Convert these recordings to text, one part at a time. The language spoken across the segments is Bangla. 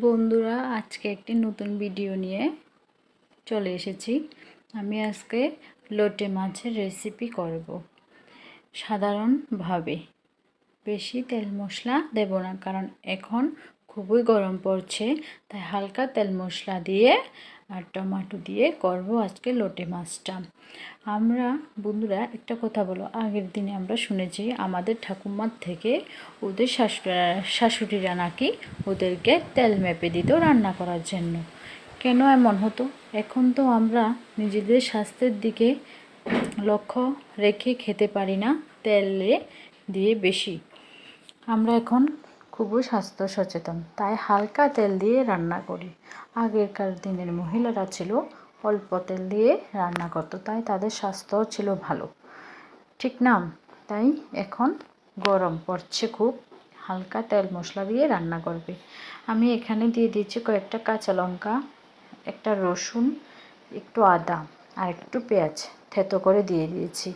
বন্ধুরা, আজকে একটি নতুন ভিডিও নিয়ে চলে এসেছি। আমি আজকে লোটে মাছের রেসিপি করব সাধারণভাবে। বেশি তেল মশলা দেব না, কারণ এখন খুবই গরম পড়ছে, তাই হালকা তেল মশলা দিয়ে আর টমেটো দিয়ে করব আজকে লোটে মাছটা। আমরা বন্ধুরা একটা কথা বলো, আগের দিনে আমরা শুনেছি আমাদের ঠাকুমার থেকে ওদের শাশুড়িরা নাকি ওদেরকে তেল মেপে দিত রান্না করার জন্য। কেন এমন হতো? এখন তো আমরা নিজেদের স্বাস্থ্যের দিকে লক্ষ্য রেখে খেতে পারি না তেলে দিয়ে বেশি। আমরা এখন খুবই স্বাস্থ্য সচেতন, তাই হালকা তেল দিয়ে রান্না করি। আগেরকার দিনের মহিলারা ছিল অল্প তেল দিয়ে রান্না করতো, তাই তাদের স্বাস্থ্য ছিল ভালো, ঠিক না? তাই এখন গরম পড়ছে খুব, হালকা তেল মশলা দিয়ে রান্না করবে। আমি এখানে দিয়ে দিচ্ছি কয়েকটা কাঁচা লঙ্কা, একটা রসুন, একটু আদা আর একটু পেঁয়াজ থেতো করে দিয়ে দিয়েছি।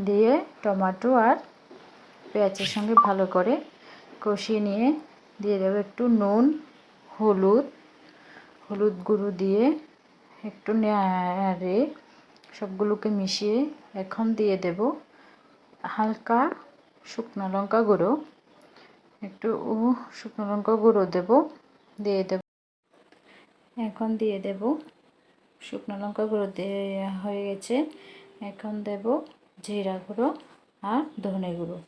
দিয়ে টমেটো আর পেঁয়াজের সঙ্গে ভালো করে কষিয়ে নিয়ে দিয়ে দেবো একটু নুন, হলুদ গুঁড়ো দিয়ে একটু নেড়ে সবগুলোকে মিশিয়ে এখন দিয়ে দেব হালকা শুকনো লঙ্কা গুঁড়ো, একটু শুকনো লঙ্কা গুঁড়ো এখন দিয়ে দেব শুকনো লঙ্কা গুঁড়ো দেওয়া হয়ে গেছে। এখন দেব জিরা গুঁড়ো আর ধনে গুঁড়ো।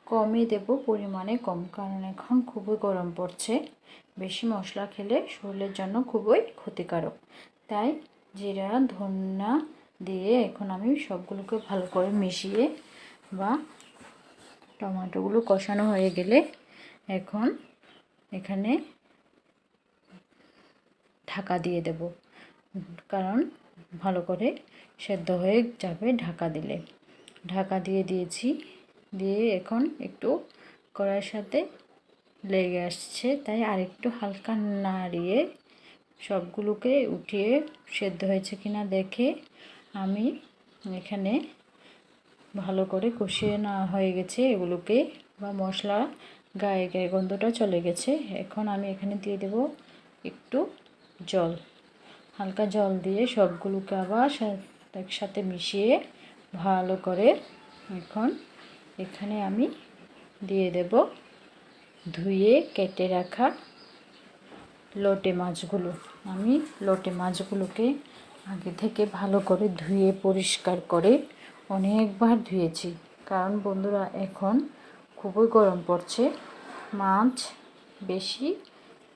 কমই দেব, পরিমাণে কম, কারণ এখন খুবই গরম পড়ছে। বেশি মশলা খেলে শরীরের জন্য খুবই ক্ষতিকারক। তাই জিরা ধনা দিয়ে এখন আমি সবগুলোকে ভালো করে মিশিয়ে বা টমেটোগুলো কষানো হয়ে গেলে এখন এখানে ঢাকা দিয়ে দেব, কারণ ভালো করে সেদ্ধ হয়ে যাবে ঢাকা দিলে। ঢাকা দিয়ে দিয়েছি, দিয়ে এখন একটু কড়াইয়ের সাথে লেগে আসছে, তাই আরেকটু হালকা নাড়িয়ে সবগুলোকে উঠিয়ে সেদ্ধ হয়েছে কিনা দেখে আমি এখানে ভালো করে কষিয়ে নেওয়া হয়ে গেছে এগুলোকে, বা মশলা গায়ে গায়ে গন্ধটা চলে গেছে। এখন আমি এখানে দিয়ে দেব একটু জল, হালকা জল দিয়ে সবগুলোকে আবার একসাথে মিশিয়ে ভালো করে এখন এখানে আমি দিয়ে দেব ধুয়ে কেটে রাখা লোটে মাছগুলো। আমি লোটে মাছগুলোকে আগে থেকে ভালো করে ধুয়ে পরিষ্কার করে অনেকবার ধুয়েছি, কারণ বন্ধুরা এখন খুবই গরম পড়ছে, মাছ বেশি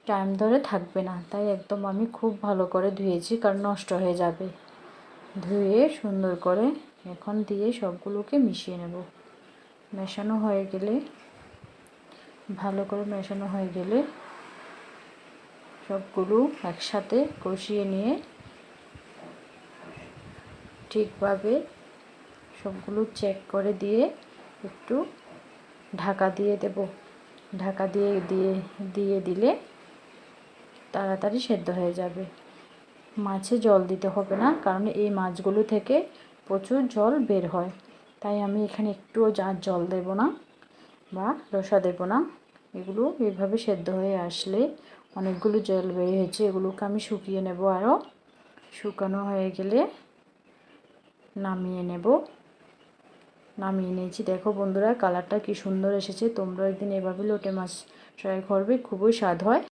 টাইম ধরে থাকবে না, তাই একদম আমি খুব ভালো করে ধুয়েছি, কারণ নষ্ট হয়ে যাবে। ধুয়ে সুন্দর করে এখন দিয়ে সবগুলোকে মিশিয়ে নেব। মেশানো হয়ে গেলে ভালো করে মেশানো হয়ে গেলে সবগুলো একসাথে কষিয়ে নিয়ে ঠিকভাবে সবগুলো চেক করে দিয়ে একটু ঢাকা দিয়ে দেব। ঢাকা দিয়ে দিলে তাড়াতাড়ি সেদ্ধ হয়ে যাবে। মাছে জল দিতে হবে না, কারণ এই মাছগুলো থেকে প্রচুর জল বের হয়, তাই আমি এখানে একটুও জল দেব না বা রসা দেব না। এগুলো এইভাবে সেদ্ধ হয়ে আসলে অনেকগুলো জল বের হয়েছে, এগুলোকে আমি শুকিয়ে নেব। আরও শুকানো হয়ে গেলে নামিয়ে নিয়েছি। দেখো বন্ধুরা, কালারটা কি সুন্দর এসেছে। তোমরা একদিন এভাবে লোটে মাছ ট্রাই করবে, খুবই স্বাদ হয়।